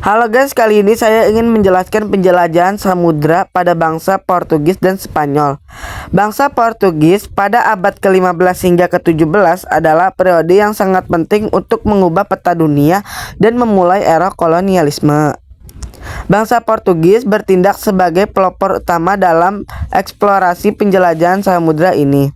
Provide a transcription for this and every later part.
Halo guys, kali ini saya ingin menjelaskan penjelajahan samudra pada bangsa Portugis dan Spanyol. Bangsa Portugis pada abad ke-15 hingga ke-17 adalah periode yang sangat penting untuk mengubah peta dunia dan memulai era kolonialisme. Bangsa Portugis bertindak sebagai pelopor utama dalam eksplorasi penjelajahan samudra ini.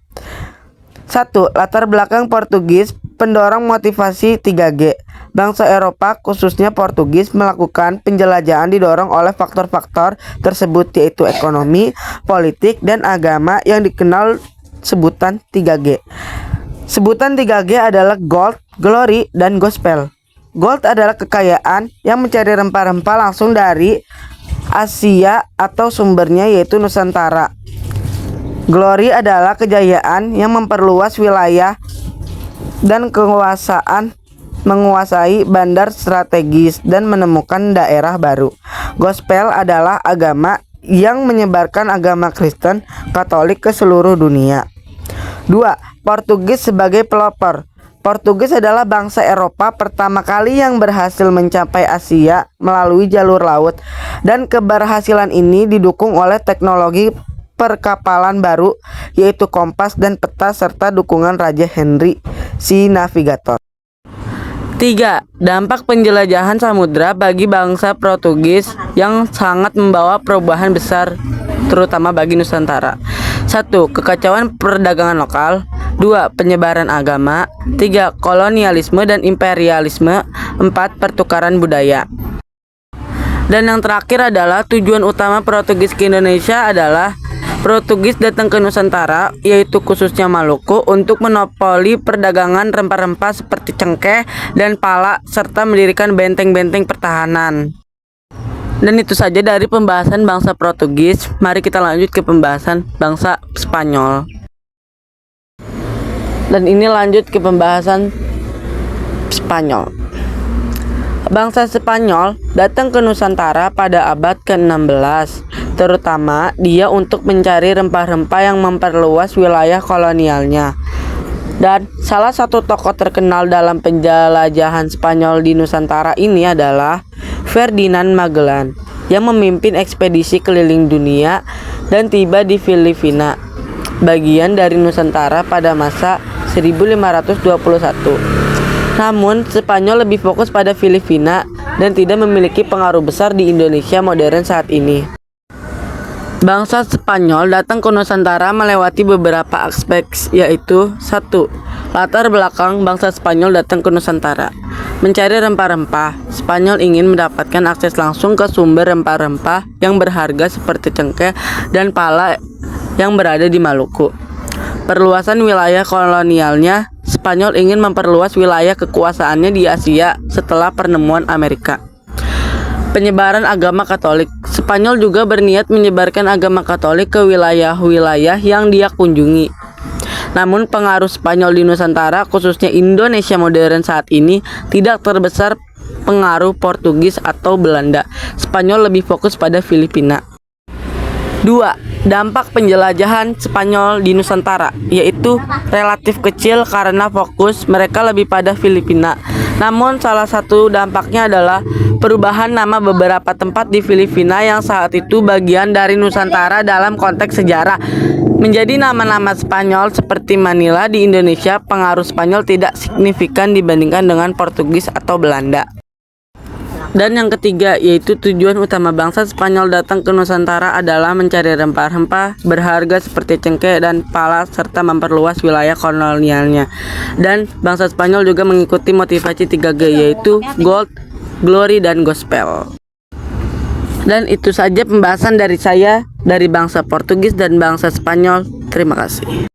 1. Latar belakang Portugis, pendorong motivasi 3G. Bangsa Eropa, khususnya Portugis, melakukan penjelajahan didorong oleh faktor-faktor tersebut, yaitu ekonomi, politik, dan agama yang dikenal sebutan 3G. Sebutan 3G adalah gold, glory, dan gospel. Gold adalah kekayaan yang mencari rempah-rempah langsung dari Asia atau sumbernya yaitu Nusantara. Glory adalah kejayaan yang memperluas wilayah dan kekuasaan, menguasai bandar strategis dan menemukan daerah baru. Gospel adalah agama yang menyebarkan agama Kristen Katolik ke seluruh dunia. 2. Portugis sebagai pelopor. Portugis adalah bangsa Eropa pertama kali yang berhasil mencapai Asia melalui jalur laut, dan keberhasilan ini didukung oleh teknologi perkapalan baru yaitu kompas dan peta serta dukungan Raja Henry si Navigator. 3. Dampak penjelajahan samudra bagi bangsa Portugis yang sangat membawa perubahan besar terutama bagi Nusantara. 1. Kekacauan perdagangan lokal. 2. Penyebaran agama. 3. Kolonialisme dan imperialisme. 4. Pertukaran budaya. Dan yang terakhir adalah tujuan utama Portugis ke Indonesia adalah Portugis datang ke Nusantara, yaitu khususnya Maluku, untuk monopoli perdagangan rempah-rempah seperti cengkeh dan pala, serta mendirikan benteng-benteng pertahanan. Dan itu saja dari pembahasan bangsa Portugis. Mari kita lanjut ke pembahasan bangsa Spanyol. Dan ini lanjut ke pembahasan Spanyol. Bangsa Spanyol datang ke Nusantara pada abad ke-16. Terutama dia untuk mencari rempah-rempah yang memperluas wilayah kolonialnya. Dan salah satu tokoh terkenal dalam penjelajahan Spanyol di Nusantara ini adalah Ferdinand Magellan, yang memimpin ekspedisi keliling dunia dan tiba di Filipina, bagian dari Nusantara pada masa 1521. Namun, Spanyol lebih fokus pada Filipina dan tidak memiliki pengaruh besar di Indonesia modern saat ini. Bangsa Spanyol datang ke Nusantara melewati beberapa aspek, yaitu 1. Latar belakang bangsa Spanyol datang ke Nusantara. Mencari rempah-rempah. Spanyol ingin mendapatkan akses langsung ke sumber rempah-rempah yang berharga seperti cengkeh dan pala yang berada di Maluku. Perluasan wilayah kolonialnya. Spanyol ingin memperluas wilayah kekuasaannya di Asia setelah penemuan Amerika. Penyebaran agama Katolik. Spanyol juga berniat menyebarkan agama Katolik ke wilayah-wilayah yang dia kunjungi. Namun pengaruh Spanyol di Nusantara, khususnya Indonesia modern saat ini, tidak terbesar pengaruh Portugis atau Belanda. Spanyol lebih fokus pada Filipina. 2. Dampak penjelajahan Spanyol di Nusantara, yaitu relatif kecil karena fokus mereka lebih pada Filipina. Namun salah satu dampaknya adalah perubahan nama beberapa tempat di Filipina yang saat itu bagian dari Nusantara dalam konteks sejarah menjadi nama-nama Spanyol seperti Manila di Indonesia. Pengaruh Spanyol tidak signifikan dibandingkan dengan Portugis atau Belanda. Dan yang ketiga, yaitu tujuan utama bangsa Spanyol datang ke Nusantara adalah mencari rempah-rempah berharga seperti cengkeh dan pala serta memperluas wilayah kolonialnya. Dan bangsa Spanyol juga mengikuti motivasi 3G, yaitu gold, glory, dan gospel. Dan itu saja pembahasan dari saya dari bangsa Portugis dan bangsa Spanyol. Terima kasih.